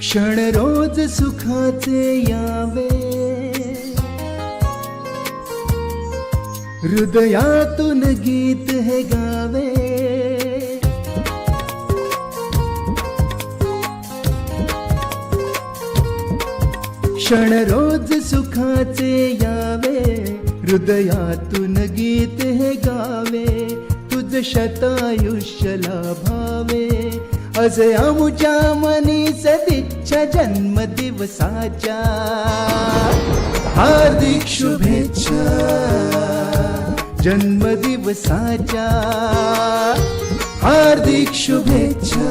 क्षण रोज सुखाचे यावे, हृदयातून गीत हे गावे. क्षण रोज सुखाचे यावे, हृदयातून गीत हे गावे. तुझ शतायुष्य लाभावे, असे आमुच्या मनी सदिच्छा जन्मदिवसाच्या. हार्दिक शुभेच्छा जन्मदिवसाच्या, हार्दिक शुभेच्छा.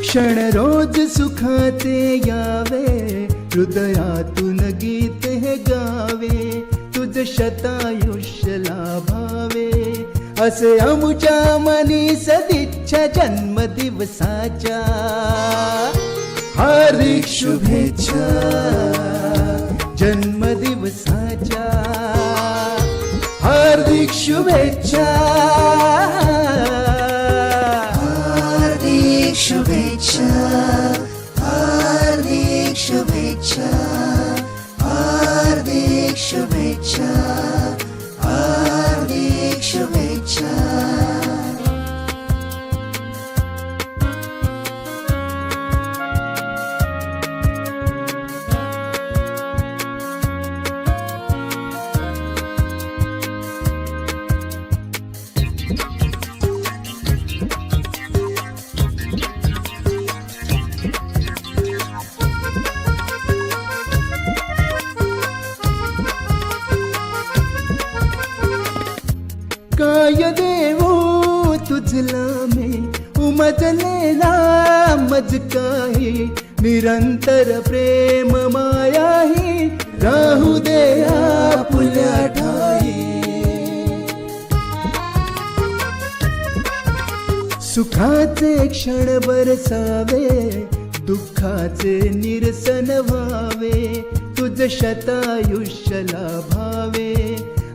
क्षण रोज सुखाचे यावे, हृदयातून गीत हे गावे. तुझ शतायुष्य लाभावे, असे आमुच्या मनी सदिच्छा जन्मदिवसाच्या. हार्दिक शुभेच्छा जन्मदिवसाच्या, हार्दिक शुभेच्छा. हार्दिक शुभेच्छा, हार्दिक शुभेच्छा, हार्दिक शुभेच्छा, हार्दिक शुभेच्छा. काय देवो तुझला मे उमजलेला मज काही. निरंतर प्रेम मायाही राहू दे आपुल्या ठाई. सुखाचे क्षण बरसावे, दुःखाचे निरसन व्हावे. तुझ शतायुष्य लाभावे,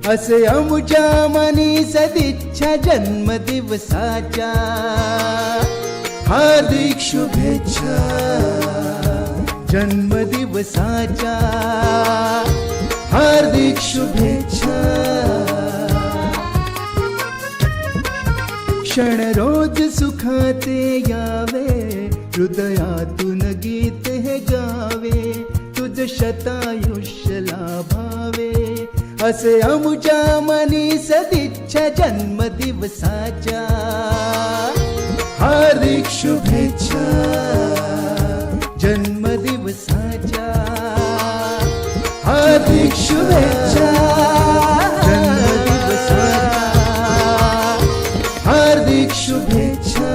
असे आमुच्या मनी सदिच्छा जन्मदिवसाच्या. हार्दिक शुभेच्छा जन्मदिवसाच्या, हार्दिक शुभेच्छा. क्षण रोज सुखाचे यावे, हृदयातून गीत हे गावे. तुझ शतायुष्य लाभावे, असे आमुच्या मनी सदिच्छा जन्मदिवसाच्या. हार्दिक शुभेच्छा जन्मदिवसाच्या, हार्दिक शुभेच्छा जन्मदिवसाच्या, हार्दिक शुभेच्छा.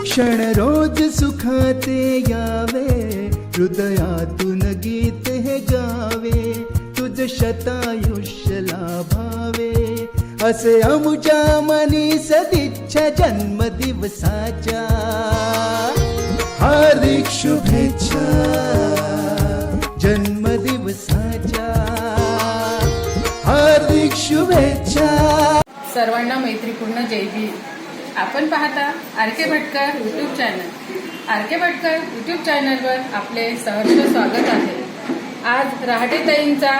क्षण रोज सुखाचे यावे, हृदयातून गीत हे गावे. तुझ शतायुष्य लाभावे, असे आमुच्या मनी सदिच्छा जन्मदिवसाच्या. हार्दिक शुभेच्छा जन्मदिवसाच्या, हार्दिक शुभेच्छा. सर्वांना मैत्रीपूर्ण जय भीम. आपण पाहता R K. Bhatkar YouTube channel. R K. Bhatkar YouTube चॅनलवर आपले सहर्ष स्वागत आहे. आज रहाटेताईंचा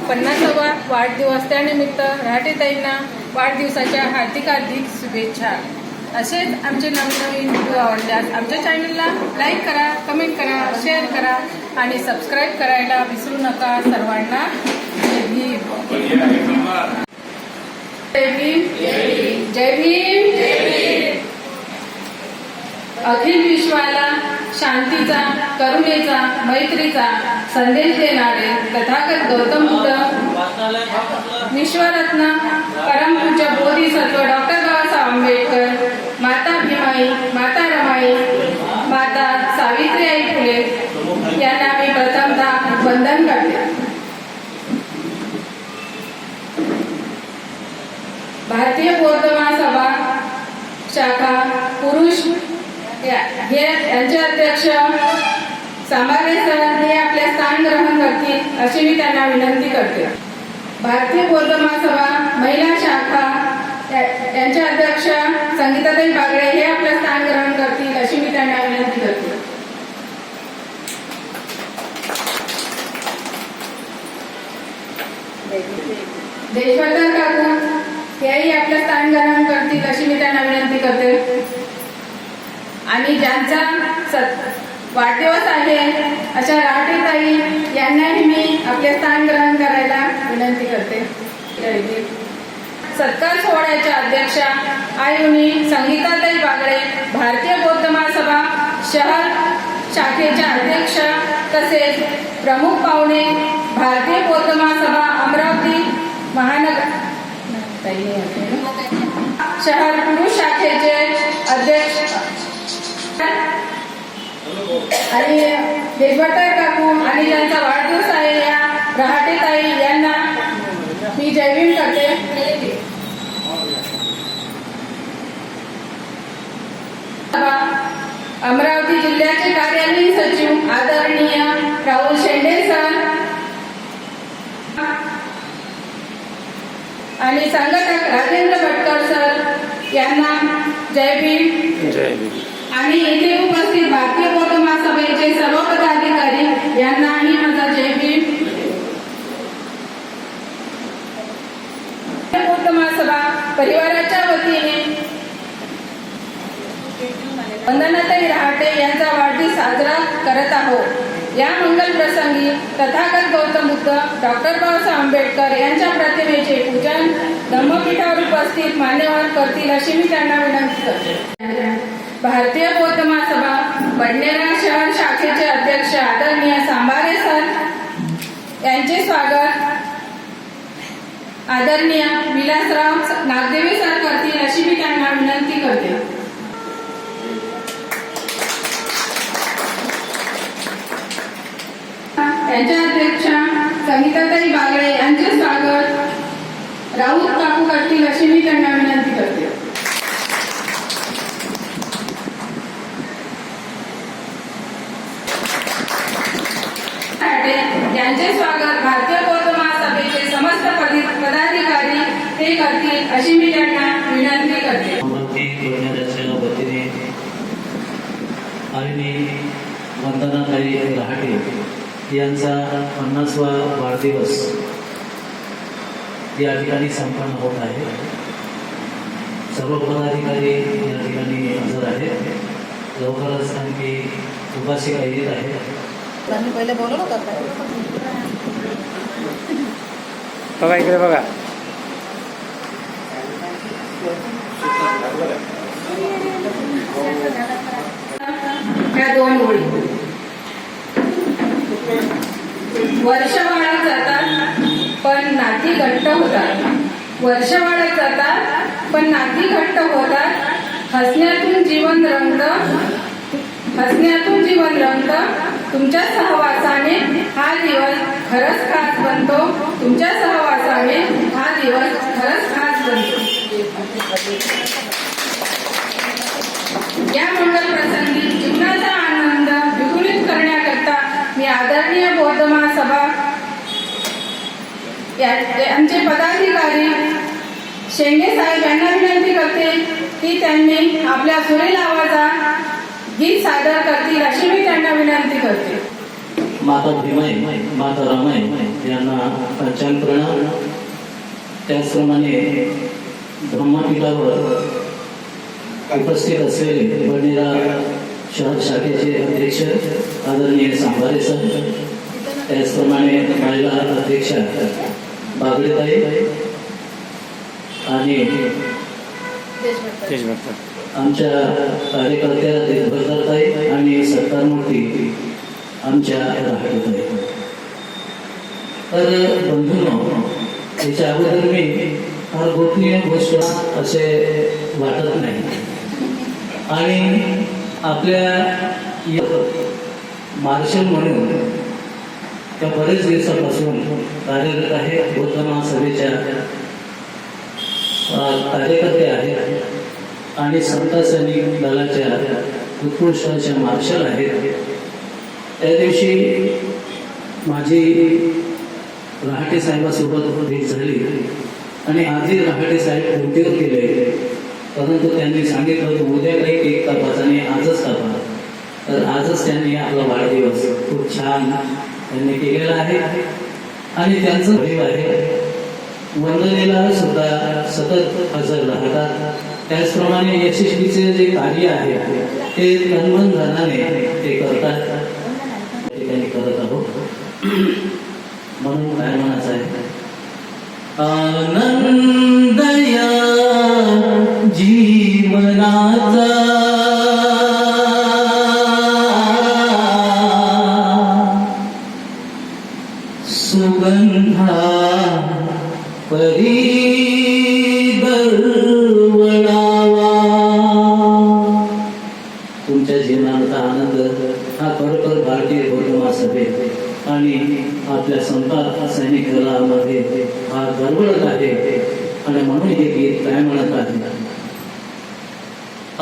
50वा वाढदिवस, त्यानिमित्त रहाटेताईंना वाढदिवसाच्या हार्दिक शुभेच्छा. असेच आमचे नवनवीन व्हिडिओ आवडल्यास आमच्या चॅनलला लाईक करा, कमेंट करा, शेअर करा आणि सबस्क्राईब करायला विसरू नका. सर्वांना जय भीम. जय भीम, जय भीम, जय भीम. अखिल विश्वाला शांतीचा, करुणेचा, मैत्रीचा संदेश देणारे तथागत गौतम बुद्ध, विश्वरत्न परमपूज्य बोधिसत्व डॉक्टर बाबासाहेब आंबेडकर, माता भीमाई, माता रमाई, माता सावित्रीबाई फुले यांना मी प्रथमतः वंदन करते. भारतीय बौद्ध महासभा शाखा पुरुष हे यांचे अध्यक्ष सांभारे सर हे आपले स्थान ग्रहण करतील अशी मी त्यांना विनंती करते. भारतीय बौद्ध महासभा महिला शाखा संगीताताई बागडे हे आपलं स्थान ग्रहण करतील अशी मी त्यांना विनंती करते. देशवर्धन काकू हेही आपलं स्थान ग्रहण करतील अशी मी त्यांना विनंती करते. आणि ज्यांचा वाढदिवस आहे अशा राहटेताई यांनाही मी आपले स्थान ग्रहण करायला विनंती करते. सत्कार सोहळ्याच्या अध्यक्षा आयुनी संगीताताई बागडे, भारतीय बौद्ध महासभा शहर शाखेच्या अध्यक्ष तसेच प्रमुख पाहुणे भारतीय बौद्ध महासभा अमरावती महानगर शहर पुरुष शाखेचे अध्यक्ष आणि देशभट्टर काकू आणि ज्यांचा वाढदिवस आहे या रहाटेताई यांना मी जय भीम करते. अमरावती जिल्ह्याचे कार्यालयीन सचिव आदरणीय राहुल शेंडे सर आणि संघटक राजेंद्र भटकर सर यांना जय भीम. जय भीम. आणि येथे उपस्थित भारतीय बौद्ध महासभेचे सर्व पदाधिकारी यांनाही माझा जय भीम. बौद्ध महासभा परिवाराच्या वतीने वंदनाताई रहाटे यांचा वाढदिवस साजरा करत आहोत. या मंगल प्रसंगी तथागत गौतम बुद्ध डॉक्टर बाबासाहेब आंबेडकर यांच्या प्रतिमेचे पूजन धम्मपीठावर उपस्थित मान्यवर करतील अशी मी त्यांना विनंती करते. भारतीय बौद्ध महासभा बडनेरा शहर शाखेचे अध्यक्ष आदरणीय सांभारे सर यांचे स्वागत आदरणीय विलासराव नागदेवी सर करतील अशी मी त्यांना विनंती करते. त्यांच्या अध्यक्षा संगीताताई बागडे यांचे स्वागत राऊत काकू करतील अशी मी त्यांना विनंती करते. यांचे स्वागत भारतीय बौद्ध महासभेचे समस्त पदाधिकारी ते करतील अशी मी त्यांना विनंती करते. वतीने आणि वंदनाताई रहाटे यांचा 50वा वाढदिवस या ठिकाणी संपन्न होत आहे. सर्व पदाधिकारी या ठिकाणी हजर आहेत. लवकरच आणखी उपासिका येत आहेत. पहिले बोलू नका बघा इकडे बघा. या दोन ओळी वर्ष वाढत जातात पण नाती घट्ट होतात. वर्ष वाढत जातात पण नाती घट्ट होतात. हसण्यातून जीवन रंगतं. तुमच्या सहवासाने हा दिवस खरंच खास बनतो. तुमच्या सहवासाने हा दिवस खरंच खास बनतो. या मंगल प्रसंगी जीवनाचा आनंद द्विगुणित करण्याकरता मी आदरणीय बौद्ध महासभा यांचे पदाधिकारी शेंडे साहेब यांना विनंती करते की त्यांनी आपल्या सुरेल आवाजात गीत सादर करतील अशी मी त्यांना विनंती करते. माता भीमाई माता रमाई यांना पंचांग प्रणाम. त्याचप्रमाणे ब्रह्मपीठावर उपस्थित असलेले बडनेरा शहर शाखेचे अध्यक्ष आदरणीय सांभारे सर, त्याचप्रमाणे महिला अध्यक्षा बागडेताई आणि आमच्या कार्यकर्त्या देशभक्ताताई आणि सत्कारमूर्ती आमच्या राहतेताई. तर बंधूंनो, याच्या अगोदर मी फार गोपनीय गोष्ट असे वाटत नाही. आणि आपल्या मार्शल म्हणून त्या बरेच दिवसापासून कार्यरत आहे. बौद्ध महासभेच्या कार्यकर्ते आहेत आणि समता सैनिक दलाच्या उत्कृष्ट मार्शल आहेत. त्या दिवशी माझी रहाटे साहेबासोबत भेट झाली आणि आधी रहाटे साहेब ड्युटीवर गेले परंतु त्यांनी सांगितलं होतं उद्या काही केक कापायचा आणि आजच कापा. तर आजच त्यांनी आपला वाढदिवस खूप छान त्यांनी केलेला आहे आणि त्यांचं भरीव आहे. वंदनेला सुद्धा सतत हजर राहतात. त्याचप्रमाणे यशस्वीचे जे कार्य आहे ते तन्मन धनाने ते करतात. ठिकाणी करत आहोत म्हणून काय म्हणायचं आहे, आनंदया जीवनाचा सुगंधा परी दरवळावा. तुमच्या जीवनाचा आनंद हा खरोखर भारतीय बौद्ध महासभेत आणि आपल्या संत सैनिक दलामध्ये हा दरवळत आहे. आणि म्हणून हे गीत काय म्हणत आहे,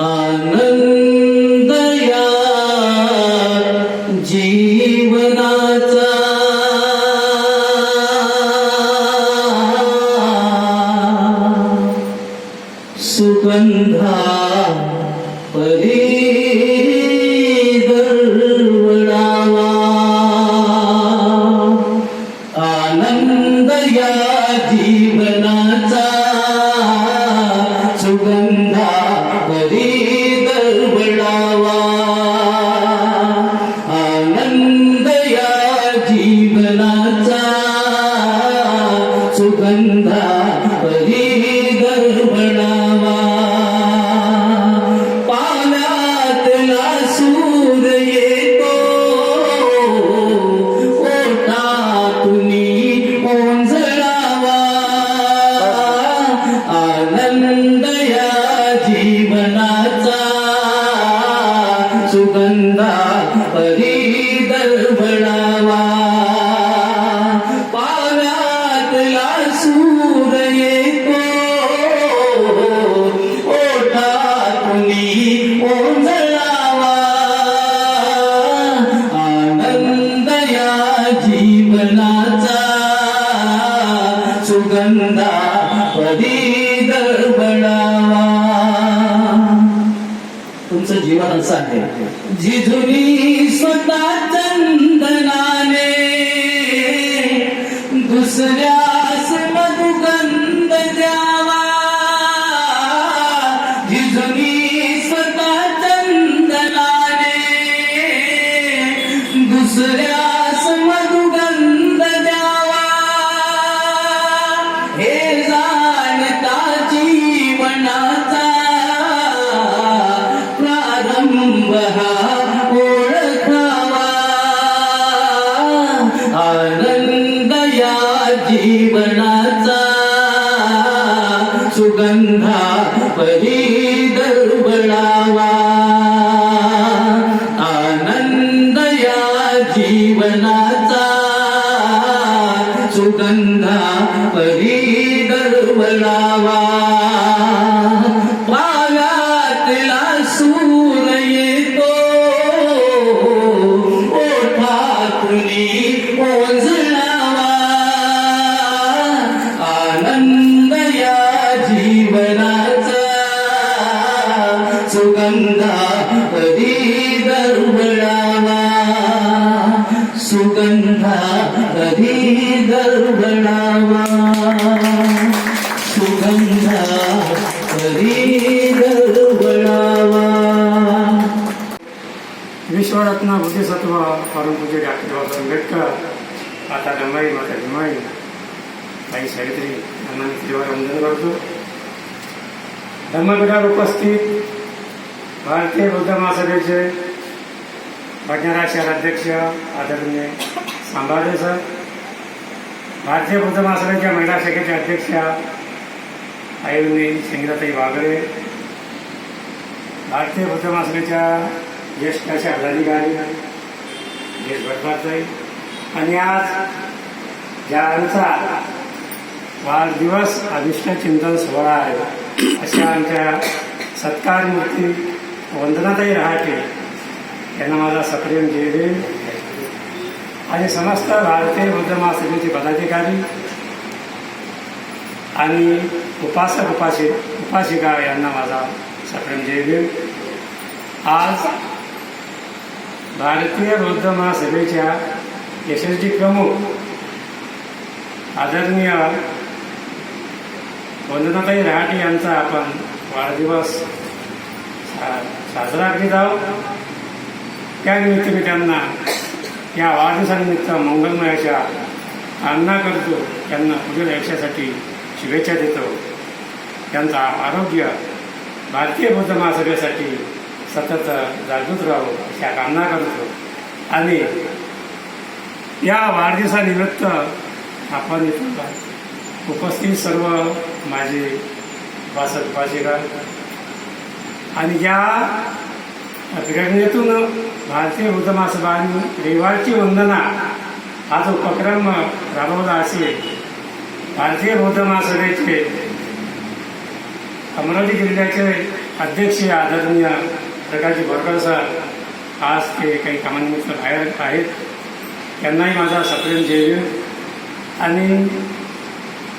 आनंद या जीवनाचा सुगंधा परी दरवळावा. आनंद या जीवनाचा सुगंधा परी दरवळावा. आनंद या जीवनाचा सुगंधा परी दरवळावा. पाण्यातला सूर येतो ओठातुनी ओंजळावा. आनंद या जीवनाचा सुगंधा परी दरवळावा. पाण्यातला सूर येतो ओठातुनी ओंजळावा. आनंद या जीवनाचा सुगंधा परी दरवळावा. तुमचं जीवन असं आहे, जिजुनी स्वतः चंदनाने दुसऱ्यास मधुगंध द्यावा. जिजुनी स्वतः चंदनाने दुसऱ्यास मधुगंध द्यावा. हे जाणता जीवनाचा प्रारंभ हा ओळखावा. आनंद या जीवनाचा सुगंधा परी दरवळावा. आनंद या जीवनाचा सुगंधा परी दरवळावा. पाव्यातला सूर येतो ओठातुनी ओंजळावा. आनंद या जीवनाचा सुगंधा परी दरवळावा. सुगंधा परी दरवळावा. सुगंधा परी दरवळावा. विश्वरत्न बुद्धिसत्व परमपूज्य डॉक्टर बाबासाहेब आंबेडकर, आता रमाई माता भीमाई, ताई सावित्री यांना मी त्रिवार वंदन करतो. धम्मपीठावर उपस्थित भारतीय बौद्ध महासभेचे भटनारा शहर अध्यक्ष आदरणीय सांभाळे सर, भारतीय बौद्ध महासभेच्या महिला शाखेच्या अध्यक्षा आयुर्वेद संगीताताई वागळे, भारतीय बौद्ध महासभेच्या ज्येष्ठ अशा पदाधिकारी देश भटनाताई आणि आज ज्यांचा वाढदिवस अभिष्ट चिंतन सोहळा आहे अशा आमच्या सत्कार मूर्ती वंदनाताई रहाटे यांना माझा सप्रेम जय आणि समस्त भारतीय बौद्ध महासभेचे पदाधिकारी आणि उपासिका यांना माझा सप्रेम जय भीम. आज भारतीय बौद्ध महासभेच्या यशस्वी प्रमुख आदरणीय वंदनाताई रहाटे यांचा आपण वाढदिवस साजरा करीत आहोत. त्यानिमित्त मी त्यांना या वाढदिवसानिमित्त मंगलमयाच्या कामना करतो. त्यांना पुढील आयुष्यासाठी शुभेच्छा देतो. त्यांचं आरोग्य भारतीय बौद्ध महासभेसाठी सतत जागृत राहो अशा कामना करतो. आणि या वाढदिवसानिमित्त आपण इथं उपस्थित सर्व माझे उपासिका आणि या घटनेतून भारतीय बौद्ध महासभा आणि रविवारची वंदना हा जो उपक्रम राबवला असेल. भारतीय बौद्ध महासभेचे अमरावती जिल्ह्याचे अध्यक्ष आदरणीय प्रकाशजी बोरकर सर आज ते काही कामानिमित्त बाहेर आहेत. त्यांनाही माझा सप्रेम जय भीम. आणि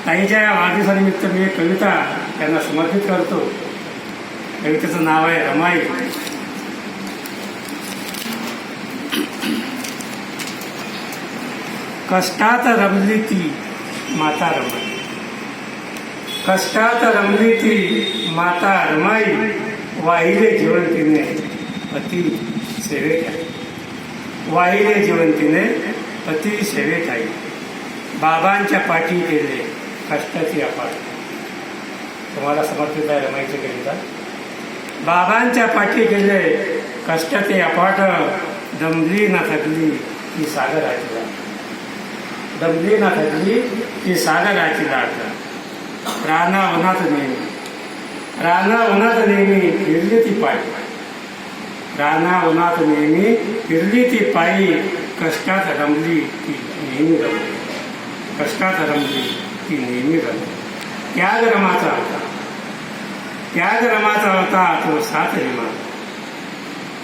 ताईच्या या वाढदिवसानिमित्त मी एक कविता त्यांना समर्पित करतो. कवितेचं नाव आहे रमाई. कष्टात रमली ती माता रमाई, कष्टात रमली ती माता रमाई, वाहिले जीवन तिने अति सेवेत आहे, वाहिले जीवन तिने अति सेवेत आहे. बाबांच्या पाठी केले कष्टाची अपाट. तुम्हाला समर्पित आहे रमाईची कविता. बाबांच्या पाठी केले कष्टाचे अपाट, दमली ना थकली ती सागराची लाट, दमली ना थकली ती सागराची लाट. राना उन्हात नेहमी फिरली ती पायी, राना उन्हात नेहमी फिरली ती पायी, कष्टात रमली ती नेहमी रमली, कष्टात रमली ती नेहमी रमली. त्याग रमाचा होता तो सात रिमा,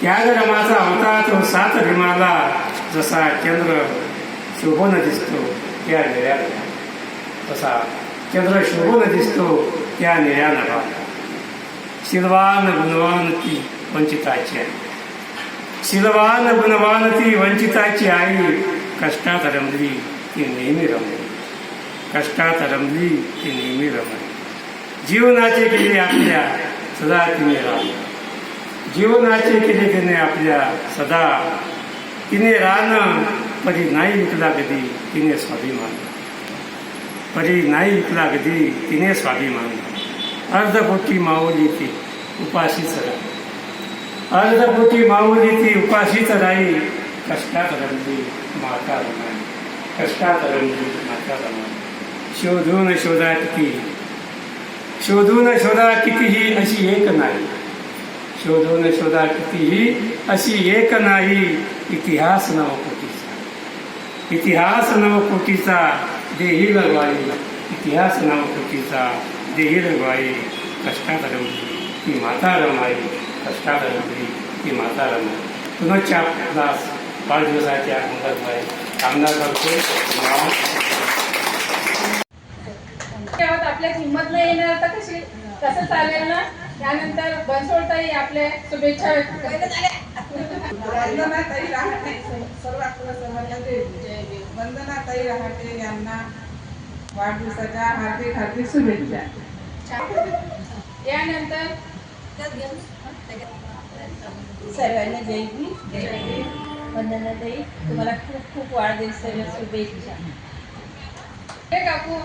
त्याग रमाचा होता तो सात रिमाला, जसा चंद्र शोभून दिसतो त्या निळ्या, तसा चंद्र शोभून दिसतो त्या निळ्या नभाला. शीलवान गुणवान ती वंचिताची आई, शीलवान गुणवान ती वंचिताची आई, कष्टात रमली ती नेहमी रमली, कष्टात रमली ती नेहमी रमली. जीवनाचे केले आपल्या सदा तिने रान, जीवनाचे केले तिने आपल्या सदा तिने रान. परी नाही विकला कधी तिने स्वाभिमान, परी नाही विकला कधी तिने स्वाभिमान. अर्धपोटी माऊली ती उपाशीच राही, अर्धपोटी माऊली ती उपाशीच राही, कष्टात रमली माता रमाई, कष्टात रमली माता रमाई. शोधून शोधा किती, शोधून शोधा कितीही अशी एक नाही, शोधून शोधा कितीही अशी एक नाही. इतिहास नवकोटीचा, इतिहास नवकोटीचा देही लगवाई, इतिहास नवकोटीचा देही लगवाई. कष्टात रमली ती माता रमाई, कष्टात रमली ती माता रमाई. पुनश्च दास वाढदिवसाच्या मंगलमय कामना करतो. आपल्यात हिंमत नाही येणार तर कशी कसं चालेल ना. त्यानंतर बनसोडताई आपले शुभेच्छा व्यक्त करतात. वंदनाताई रहाटे सर्वात वंदनाताई रहाटे यांना वाढदिवसाच्या हार्दिक हार्दिक शुभेच्छा. यानंतर सर्वांना जय भीम. वंदनाताई तुम्हाला खूप खूप वाढदिवसाच्या शुभेच्छा. हे काकू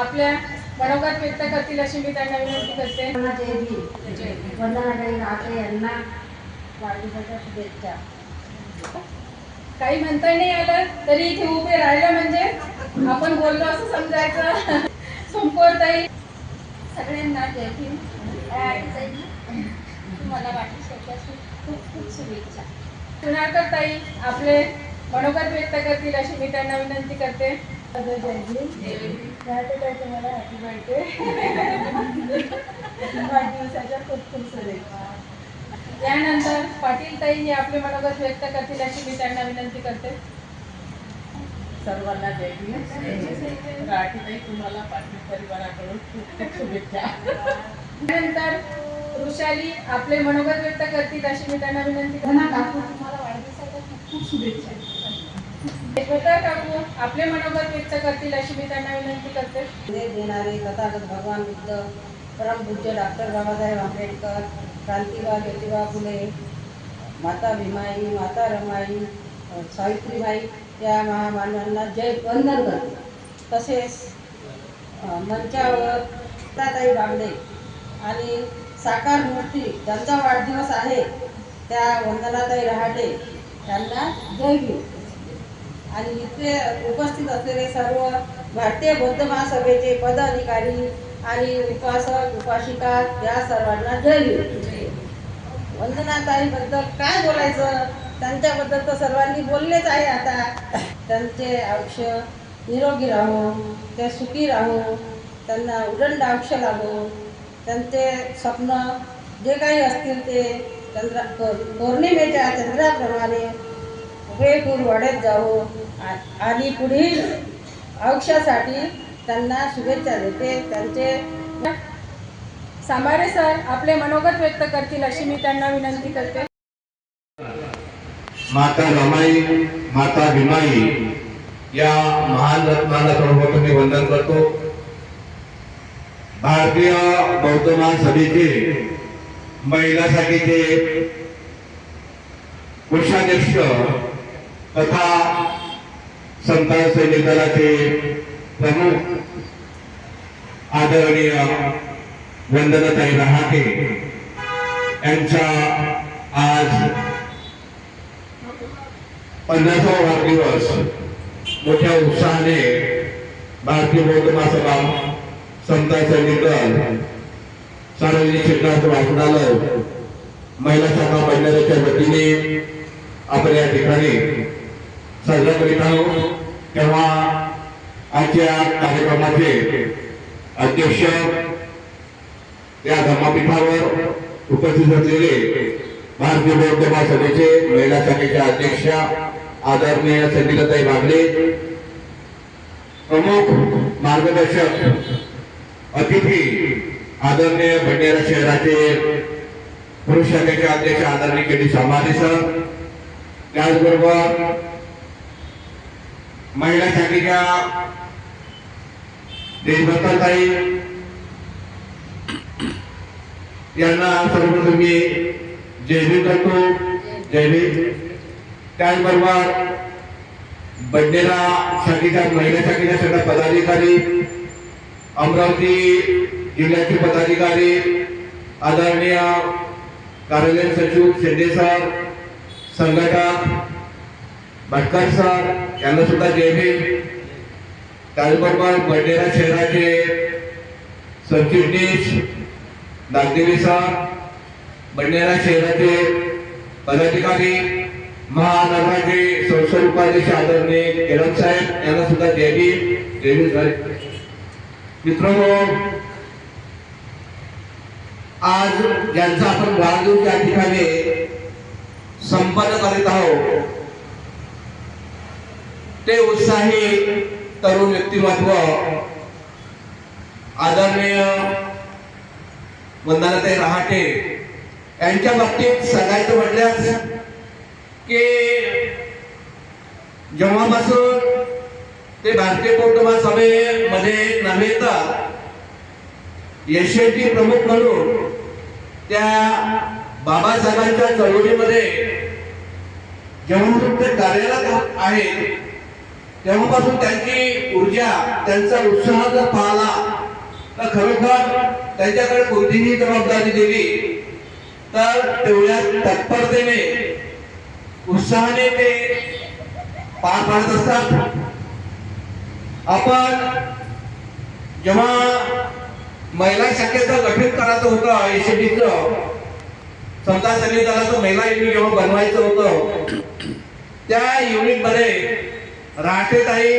आपल्या मनोगत व्यक्त करतील अशी मी त्यांना विनंती करते. जय भीम. वंदनाताई रहाटे यांना वाढदिवसाच्या शुभेच्छा. काही म्हणता नाही आलं तरी इथे उभे राहिलं म्हणजे आपण बोललो असं समजायचं. संपवताई सगळ्यांना जय भीम. तुम्हाला वाढदिवसाच्या खूप खूप शुभेच्छा. सुनारकर ताई आपले मनोगत व्यक्त करतील अशी मी त्यांना विनंती करते. जय भीम. तुम्हाला हॅपी बर्थडे. वाढदिवसाच्या खूप खूप शुभेच्छा. यानंतर पाटील ताई हे आपले मनोगत व्यक्त करतील अशी मी त्यांना विनंती करते. सर्वांना जय भीम. राठीताई तुम्हाला पाटील परिवाराकडून खूप खूप शुभेच्छा. त्यानंतर वृषाली आपले मनोगत व्यक्त करतील अशी मी त्यांना विनंती करणार. काकू तुम्हाला वाढदिवसाच्या खूप खूप शुभेच्छा. श्वेता काकू आपले मनोगत व्यक्त करतील अशी मी त्यांना विनंती करते. देणारे तथागत भगवान बुद्ध, परमपूज्य डॉक्टर बाबासाहेब आंबेडकर, क्रांतिबा ज्योतिबा फुले, माता भीमाई, माता रमाई, सावित्रीबाई या महामानवांना जय वंदन करते. तसेच मंचावर ताई बागडे आणि साकार मूर्ती ज्यांचा वाढदिवस आहे त्या वंदनाताई रहाटे यांना जय भीम. आणि इथे उपस्थित असलेले सर्व भारतीय बौद्ध महासभेचे पदाधिकारी आणि उपासक उपासिका या सर्वांना जय भीम. वंदनाताईबद्दल काय बोलायचं, त्यांच्याबद्दल तर सर्वांनी बोललेच आहे. आता त्यांचे आयुष्य निरोगी राहो, ते सुखी राहो, त्यांना उदंड आयुष्य लाभो, त्यांचे स्वप्न जे काही असतील ते पौर्णिमेच्या चंद्राप्रमाणे पुरेपूर वाढत जावो आणि पुढील आयुष्यासाठी त्यांना शुभेच्छा देते. त्यांचे सांबारे सर आपले मनोगत व्यक्त करतील अशी मी त्यांना विनंती करते. माता रमाई, माता भीमाई या महान रत्नाला सर्वप्रथम मी वंदन करतो. भारतीय बौद्ध महासभेचे महिला शाखेचे कोषाध्यक्ष तथा संतान सैनिक दलाचे प्रमुख आदरणीय वंदनाताई रहाटे यांचा आज 50वा वाढदिवस मोठ्या उत्साहाने भारतीय बौद्ध महासभा, संतान सैनिक दल, सार्वजनिक क्षेत्राचं वाचनालय, महिला शाखा मंडळाच्या वतीने आपण या ठिकाणी साजरा करीत आहोत. तेव्हा आजच्या कार्यक्रमाचे अध्यक्ष, या धर्मपीठावर उपस्थित असलेले भारतीय बौद्ध महासभेचे महिला शाखेच्या अध्यक्ष आदरणीय संगीताताई बागडे, प्रमुख मार्गदर्शक अतिथी आदरणीय भंडारा शहराचे पुरुष शाखेचे अध्यक्ष आदरणीय के.डी. सांबारे सर, त्याचबरोबर महिला शाखेच्या देशभक्ताताई यांना सर्वप्रथम मी जय भीम करतो. जय भीम. त्याचबरोबर बंडेरा शाखेच्या महिला शाखेच्या सगळ्या पदाधिकारी, अमरावती जिल्ह्याचे पदाधिकारी, आदरणीय कार्यालय सचिव शेंडे सर, संघटक भटकर सर यांना सुद्धा जय भीम. त्याचबरोबर बंडेरा शहराचे सरचिटणीस नागदेवी सर, बंडेरा शहराचे पदाधिकारी, महानगराचे संसद उपाध्यक्ष आदरणीय केरम साहेब यांना सुद्धा जय भीम. जय भीम सर. मित्रांनो, आज ज्यांचा आपण वाढदिवस या ठिकाणी संपन्न करीत आहोत ते उत्साही तरुण व्यक्तिमत्व आदरणीय वंदनाताई रहाटे यांच्या बाबतीत सांगायचं म्हटल्यास की जेव्हापासून ते भारतीय बौद्ध महासभेमध्ये नव्हे तर यशस्वी प्रमुख म्हणून त्या बाबासाहेबांच्या चळवळीमध्ये जेव्हापासून ते कार्यरत आहेत तेव्हापासून त्यांची ऊर्जा, त्यांचा उत्साह जर पाहिला तर खरोखर त्यांच्याकडे कोणतीही जबाबदारी दिली तर तेवढ्या तत्परतेने उत्साहाने ते पार पाडत असतात. आपण जेव्हा महिला शाखेचं गठीत करायचं होतं, एसीबीचं संतान सैनिक दलाचं महिला युनिट जेव्हा बनवायचं होतं त्या युनिटमध्ये रहाटेताई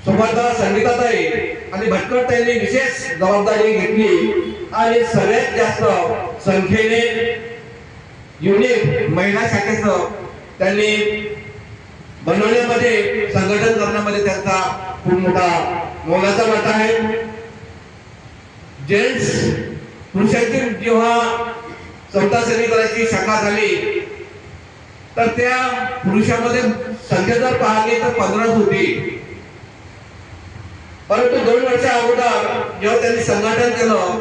सोबत संगीताताई आणि भटकरताईंनी विशेष जबाबदारी घेतली आणि सगळ्यात जास्त संख्येने युनिट महिला शाखेचं त्यांनी बनवण्यामध्ये, संघटन करण्यामध्ये त्यांचा खूप मोठा मोलाचा वाटा आहे. जेंट्स पुरुषांची जेव्हा समता सैनिकांची शाखा झाली तर त्या पुरुषांमध्ये संख्या जर पाहिली तर 15 होती. परंतु 2 वर्ष अगोदर जेव्हा त्यांनी संघटन केलं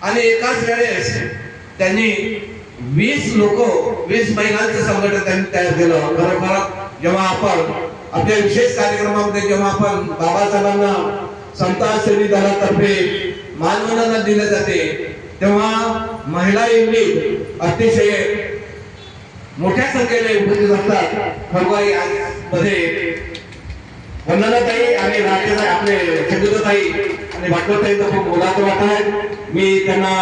आणि एकाच वेळेस त्यांनी 20 महिलांचं संघटन त्यांनी तयार केलं. खरोखर जेव्हा आपण आपल्या विशेष कार्यक्रमामध्ये जेव्हा आपण बाबासाहेबांना समता सैनिक दलातर्फे मानवंदना दिले जाते तेव्हा महिला युनिट अतिशय मोठ्या संख्येने उपस्थित असतात. खरोखर यामध्ये वंदनाताई आणि राजेताई आपले चंद्रताई आणि भाटवताईंचा खूप मोलाचा वाटा आहे. मी त्यांना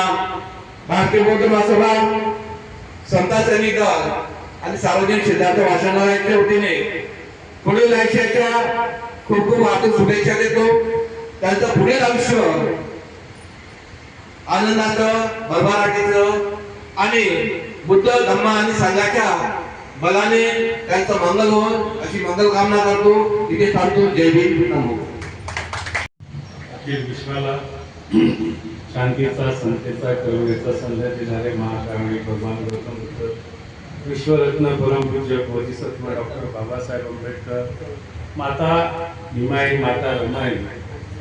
भारतीय बौद्ध महासभा, समता सैनिक दल आणि सार्वजनिक सिद्धार्थ वाचनालयाच्या वतीने पुढील आयुष्याच्या खूप खूप हार्दिक शुभेच्छा देतो. त्यांचं पुढील आयुष्य आनंदाचं, भरभराटीचं आणि बुद्ध धम्म आणि संघाच्या बलाने त्यांचं मंगल होऊन अशी मंगल कामना करतो. इथे थांबतो. जय भीम. नमो. अखिल विश्वाला शांतीचा, समतेचा, करुणेचा संदेश देणारे महाकारुणी भगवान गौतम बुद्ध, विश्वरत्न परमपूज्य बोधिसत्व डॉक्टर बाबासाहेब आंबेडकर, माता भीमाई, माता रमाई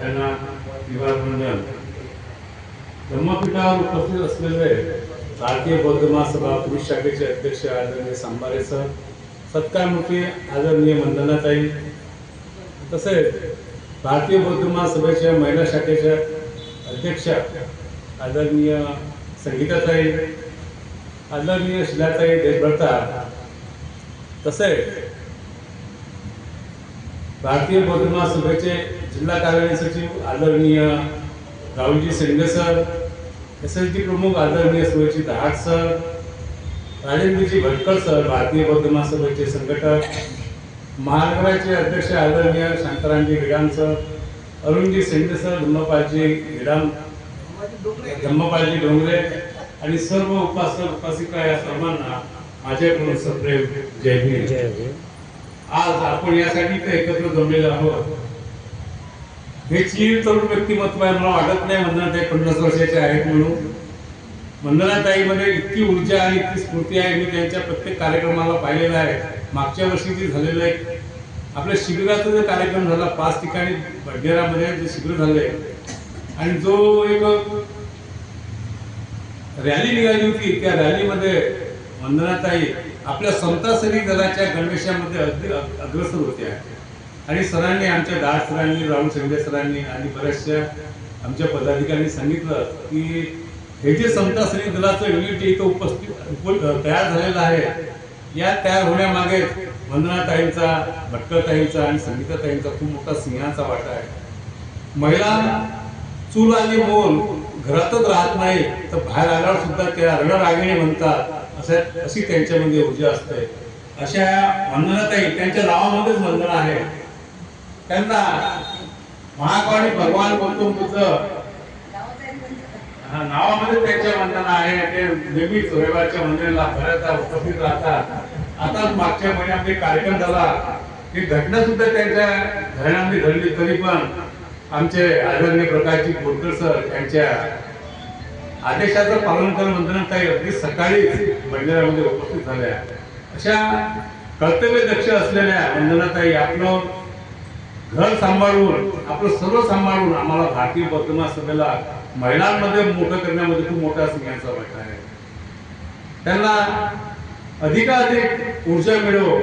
यांना विवाहवंदन. धम्मपीठावर उपस्थित असलेले भारतीय बौद्ध महासभा पुरुष शाखेचे अध्यक्ष आदरणीय सांबारे सर, सत्कारमुखी आदरणीय वंदनाताई, तसेच भारतीय बौद्ध महासभेच्या महिला शाखेच्या अध्यक्षा आदरणीय संगीताताई, आदरणीय शिलाताई देशभ्रता, तसेच भारतीय बौद्ध महासभेचे जिल्हा कार्यालय सचिव आदरणीय राहुलजी शेंडे सर, SSD प्रमुख आदरणीय सुरेशजी दहाट सर, राजेंद्रजी भटकर सर, भारतीय बौद्ध महासभेचे संघटक, महानगराचे अध्यक्ष आदरणीय शांतारामजी गिडाम सर, अरुणजी शेंडे सर, धम्मपालजी डोंगरे आणि सर्व उपासक उपासिका या सर्वांना माझ्याकडून सप्रेम जय भीम. आज आपण यासाठी इथे एकत्र जमलेलो आहोत. हे चीर तरुण व्यक्तिमत्व आहे. मला वाटत नाही वंदनाताई 50 वर्षाचे आहेत म्हणून. वंदनाताईमध्ये इतकी ऊर्जा आणि इतकी स्फूर्ती आहे. मी त्यांच्या प्रत्येक कार्यक्रमाला पाहिलेला आहे. मागच्या वर्षी जे झालेलं आहे आपल्या शिबिराचा जो कार्यक्रम झाला 5 ठिकाणी बडनेरामध्ये जे शिबिर झाले आणि जो एक रॅली निघाली होती, त्या रॅलीमध्ये वंदनाताई आपल्या समता सैनिक दलाच्या गणवेशामध्ये अगदी अग्रसर होत्या. आणि सरांनी, आमच्या दास सरांनी, राहुल शेंडे सरांनी आणि बऱ्याचशा आमच्या पदाधिकाऱ्यांनी सांगितलं की हे जे समता सैनिक दलाचं युनिट इथं उपस्थित तयार झालेलं आहे, या तयार होण्यामागे वंदनाताईंचा, भटकरताईंचा आणि संगीताताईंचा खूप मोठा सिंहाचा वाटा आहे. महिला चूल आणि मोल घरातच राहत नाही तर बाहेर आल्यावर सुद्धा त्या रणरागिणी म्हणतात, अशी त्यांच्यामध्ये ऊर्जा असते. अशा वंदनाताई, त्यांच्या नावामध्येच वंदना आहे. त्यांना महाकारुणी भगवान गौतम बुद्ध नावामध्ये त्यांच्या वंदना आहे. ते नेहमीच रविवारच्या वंदनेला बऱ्याचदा उपस्थित राहतात. आता मागच्या महिन्यामध्ये कार्यक्रम झाला, ही घटना सुद्धा त्यांच्या घराण्यामध्ये घडली, तरी पण आमचे आदरणीय प्रकाशजी बोरकर सर यांच्या आदेशाचं पालन करून वंदनाताई अगदी सकाळीच बडनेरामध्ये उपस्थित झाल्या. अशा कर्तव्यदक्ष असलेल्या वंदनाताई आपलं घर सांभाळून, आपलं सर्व सांभाळून आम्हाला भारतीय बौद्ध महासभेला महिलांमध्ये मोठं करण्यामध्ये खूप मोठा सिंहाचा वाटा आहे. त्यांना अधिकाधिक ऊर्जा मिळो,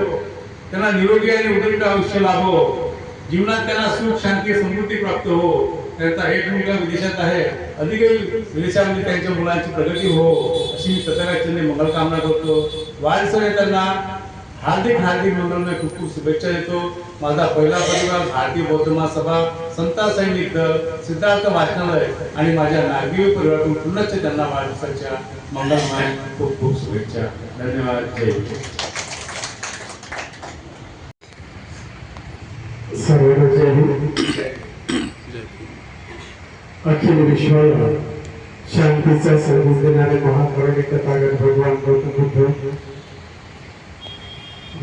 त्यांना निरोगी आणि उदंड आयुष्य लाभो, जीवनात त्यांना सुख, शांती, समृद्धी प्राप्त हो. त्यांचा एक मुलगा विदेशात आहे, अधिकही विदेशामध्ये त्यांच्या मुलांची प्रगती हो, अशी मी तथागतांनी मंगल कामना करतो. वारसरे त्यांना हार्दिक मंगलमय खूप खूप शुभेच्छा देतो. माझा पहिला परिवार भारतीय बौद्ध महासभा, समता सैनिक दल, सिद्धार्थ वाचनालय आणि माझ्या नागरिक परिवारातून पुन्हा त्यांना वाढदिवसाच्या मंगलमय खूप खूप शुभेच्छा. धन्यवाद. जय हिंद. सर्वांना जय हिंद. अखिल विश्वाला शांतीचा संदेश देणारे महाकारुणी तथागत भगवान गौतम बुद्ध,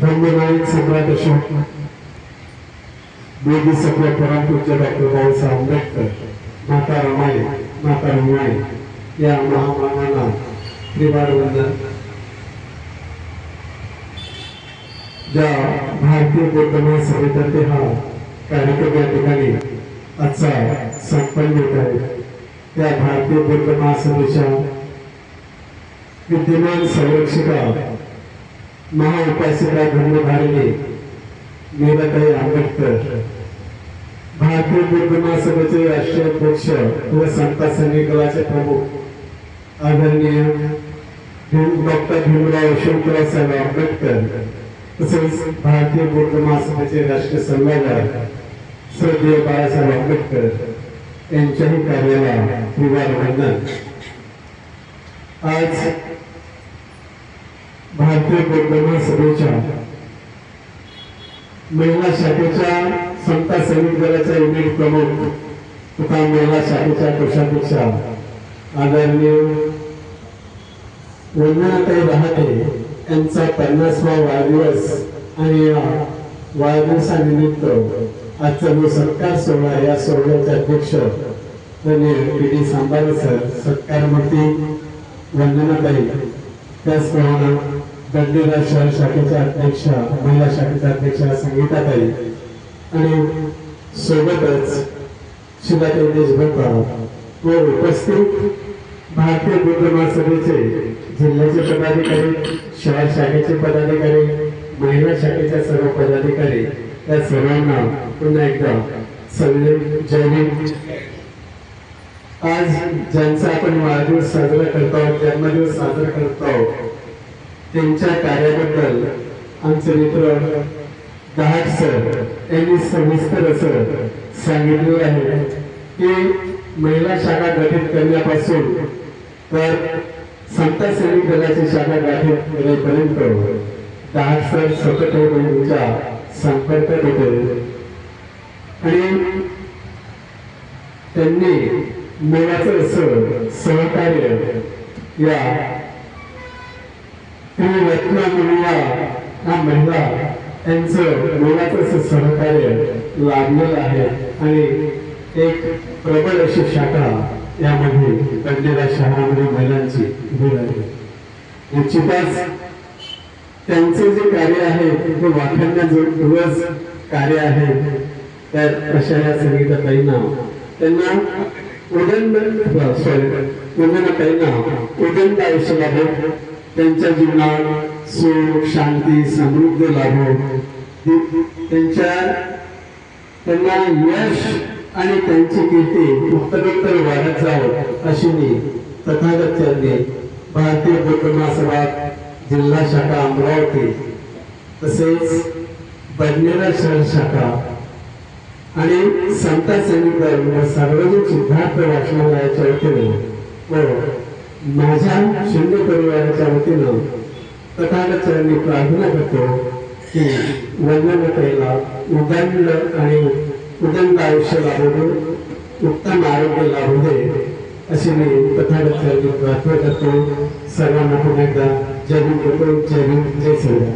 ब्रह्मनायक सम्राट अशोक मोदी सगळे परमपूज्य डॉक्टर बाबासाहेब आंबेडकर, माता रमाई, माता रमाई या महामानवांना त्रिवार वंदन. ज्या भारतीय बौद्ध महासभेतर्फे हा कार्यक्रम या ठिकाणी आजचा संपन्न होत आहे, त्या भारतीय बौद्ध महासभेच्या विद्यमान संरक्षिका महाउपासिका धर्मधारिणी मीराताई आंबेडकर, भारतीय बौद्ध महासभेचे राष्ट्रीय अध्यक्ष व समता सैनिकाचे प्रमुख आदरणीय डॉक्टर भीमराव अशोकराव साहेब आंबेडकर, तसेच भारतीय बौद्ध महासभेचे राष्ट्रीय सल्लागार श्रद्धेय बाळासाहेब आंबेडकर यांच्याही कार्याला त्रिवार वंदन. आज भारतीय बौद्ध महासभेच्या महिला शाखेच्या समता सैनिक दलाच्या युनिट प्रमुख तथा महिला शाखेच्या कोषाध्यक्षा आदरणीय वंदनाताई रहाटे यांचा 50वा वाढदिवस आणि या वाढदिवसानिमित्त आजचा जो सत्कार सोहळा आहे, या सोहळ्याचे अध्यक्ष पी.डी. सांबारे सर, सत्कार मूर्ती वंदनाताई, त्याचप्रमाणे दंडेरा शहर शाखेच्या अध्यक्ष, महिला शाखेच्या अध्यक्ष संगीताताई आणि सोबतच शिलाताई देशभर व उपस्थित भारतीय बौद्ध महासभेचे जिल्ह्याचे पदाधिकारी, शहर शाखेचे पदाधिकारी, महिला शाखेच्या सर्व पदाधिकारी, या सर्वांना पुन्हा एकदा सगळे जय हिंद. आज ज्यांचा आपण वाढदिवस साजरा करतो, जन्मदिवस साजरा करतो, त्यांच्या कार्याबद्दल आमचे मित्र दहाट सर यांनी सविस्तर असं सांगितलेलं आहे की महिला शाखा गठीत करण्यापासून तर समता सैनिक दलाची शाखा गठीत करण्यापर्यंत दहाट सर सतत त्यांच्या संपर्कात होते आणि त्यांनी मोलाचं असं सहकार्य या या महिला यांचं मोलाचं असं सहकार्य लाभलेलं आहे आणि एक प्रबळ अशी शाखा यामध्ये दंडेरा शहरामध्ये महिलांची उभी आहे. निश्चितच त्यांचे जे कार्य आहे ते वाखाणण्याजोग कार्य आहे. तर अशा या संगीताताईंना त्यांना उदंड आयुष्य लाभो, त्यांच्या जीवनात सुख शांती समृद्धी लाभो, त्यांना यश आणि त्यांची कीर्ती उत्तरोत्तर वाढत जावं अशी मी तथागत चरणी भारतीय बौद्ध महासभा जिल्हा शाखा अमरावती, तसेच बडनेरा शहर शाखा आणि समता सैनिक दल व सार्वजनिक सिद्धार्थ वाचनालयाच्या वतीने व माझ्या शिंदे परिवाराच्या वतीनं तथागत चरणी प्रार्थना करतो की वंदनाताईला उदंड आयुष्य लाभू दे, उत्तम आरोग्य लाभू दे अशी मी तथागत चरणी प्रार्थना करतो. सर्वांना पुन्हा एकदा जय हिंद, जय हिंद, जय श्रीराम.